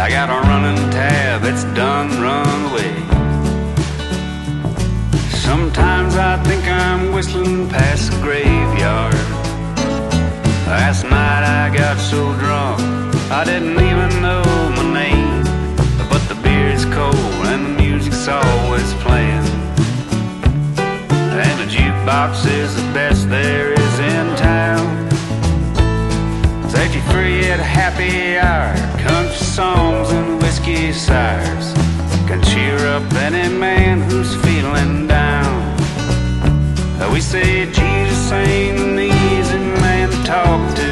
I got a running tab, it's done run away. Sometimes I think I'm whistling past the graveyard. Last night I got so drunk I didn't even know my name. But the beer is cold and the music's always playing, and the jukebox is the best there is in town. Set you free at a happy hour, country songs and whiskey sours can cheer up any man who's feeling down. We say Jesus ain't an easy man to talk to.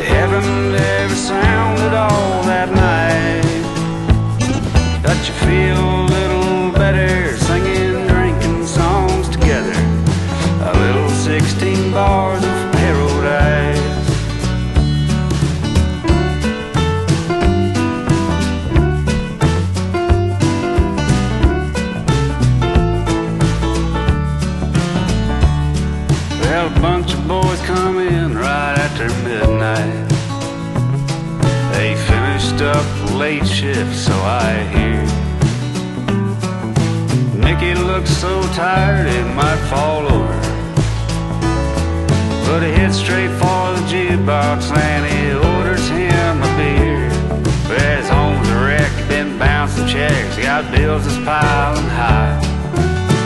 Heaven never sounded all that night, but you feel a little better singing, drinking songs together. A little 16 bars of paradise. Well, a bunch of boys come in right after midnight. They finished up late shift, so I hear. Mickey looks so tired it might fall over, but he heads straight for the jukebox and he orders him a beer. Well, his home's a wreck, he's been bouncing checks, he got bills that's piling high.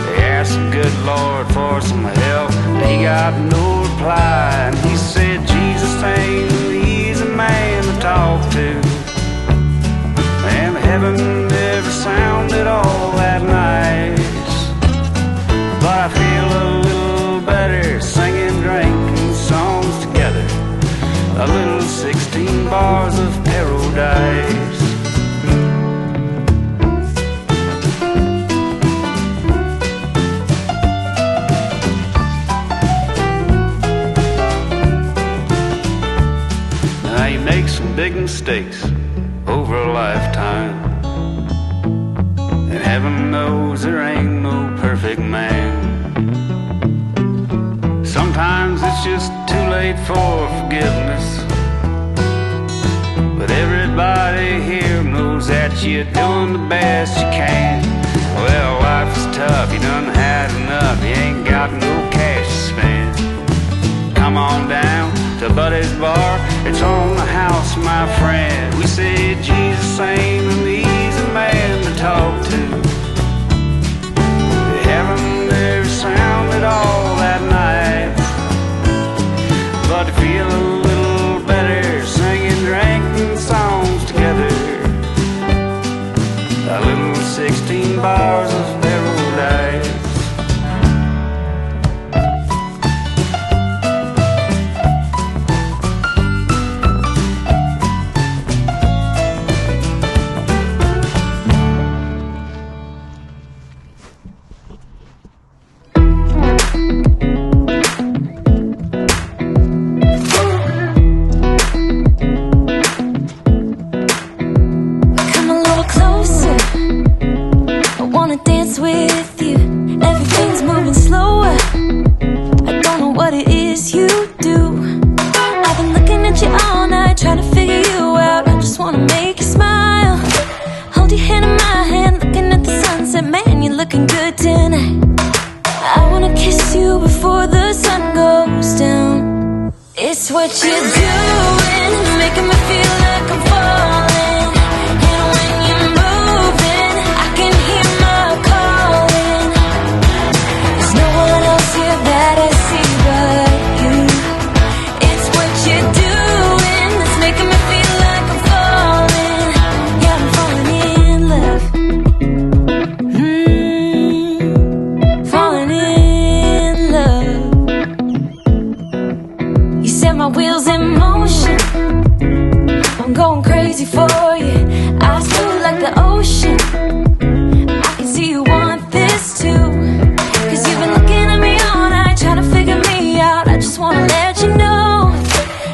They asked the good Lord for some help, he got no reply. And he said, Jesus ain't an easy man to talk to, and heaven never sounded all that nice. But I feel a little better singing, drinking songs together. A little 16 bars of paradise. Now you make some big mistakes over a lifetime, and heaven knows there ain't no perfect man. Sometimes it's just too late for forgiveness, but everybody here knows that you're doing the best you can. Well, life is tough, you done had enough, you ain't got no cash to spend. Come on down to Buddy's Bar, it's on the house, my friend. We say Jesus ain't an easy man to talk to. Heaven never sounded all that night, but to feel a little better singing, drinking songs together. A little 16 bars of paradise. It's what you're doing, making me feel like I'm falling. And when you're moving, I can hear my calling. There's no one else here that I see but you. It's what you're doing that's making me feel like I'm falling. Yeah, I'm falling in love. You set my wheels in motion, I'm going crazy for you. I feel like the ocean, I can see you want this too. Cause you've been looking at me all night, trying to figure me out. I just wanna let you know,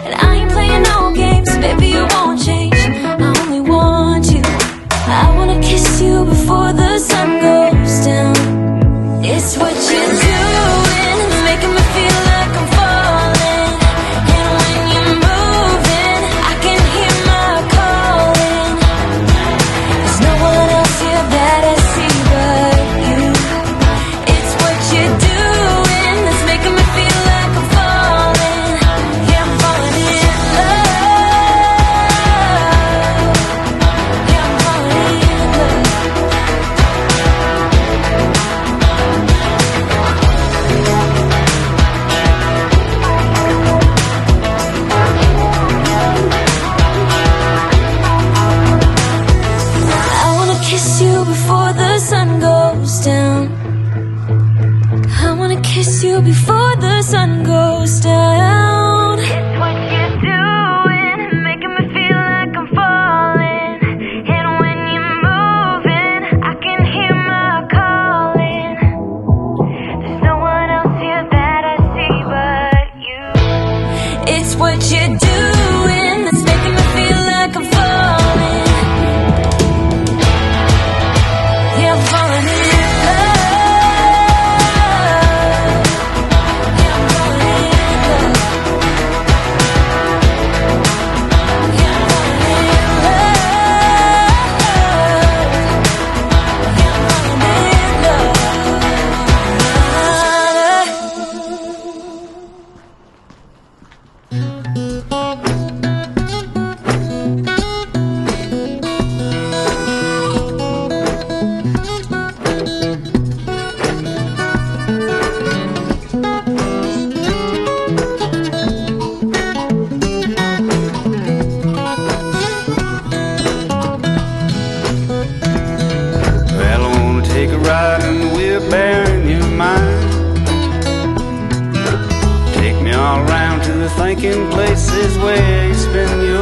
and I ain't playing no games, baby, you won't change. I only want you, I wanna kiss you before the sun goes down. It's what you're doing, making me feel like I'm falling. And when you're moving, I can hear my call.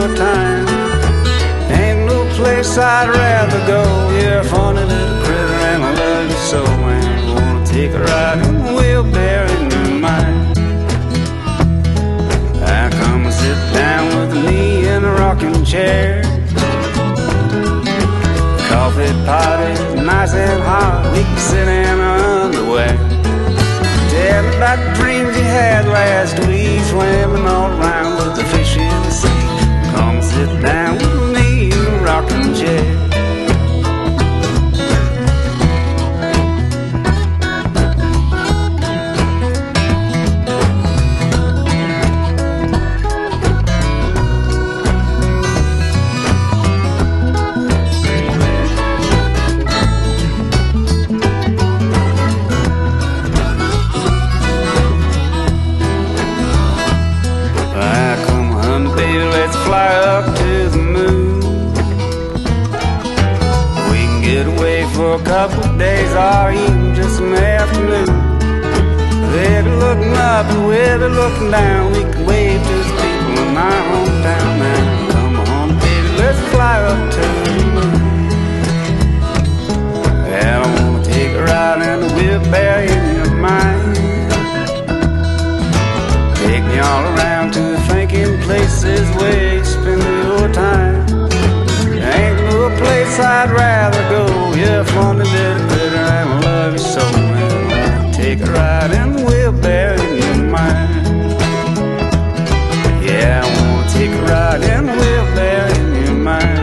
your time. Ain't no place I'd rather go. You're a funny little critter and I love you so. And I wanna take a ride in the wheelbarrow in your mind. I come and sit down with me in a rocking chair. Coffee pot is nice and hot. We can sit in our underwear. Tell me about the dreams you had last week, swimming all around with the fish in the sea. Come and sit down with me in a rocking chair. Fly up to the moon. We can get away for a couple of days or even just an afternoon. They'll be looking up and we'll be looking down. We can wave to the people in our hometown now. Come on, baby, let's fly up to the moon. And I wanna take a ride in the wheelbarrow in your mind. Take me all around to the thinking places where you spend your time. Ain't no place I'd rather go. You're a funny little critter and I love you so. And I wanna take a ride in the wheelbarrow in your mind. Yeah, I wanna take a ride in the wheelbarrow in your mind.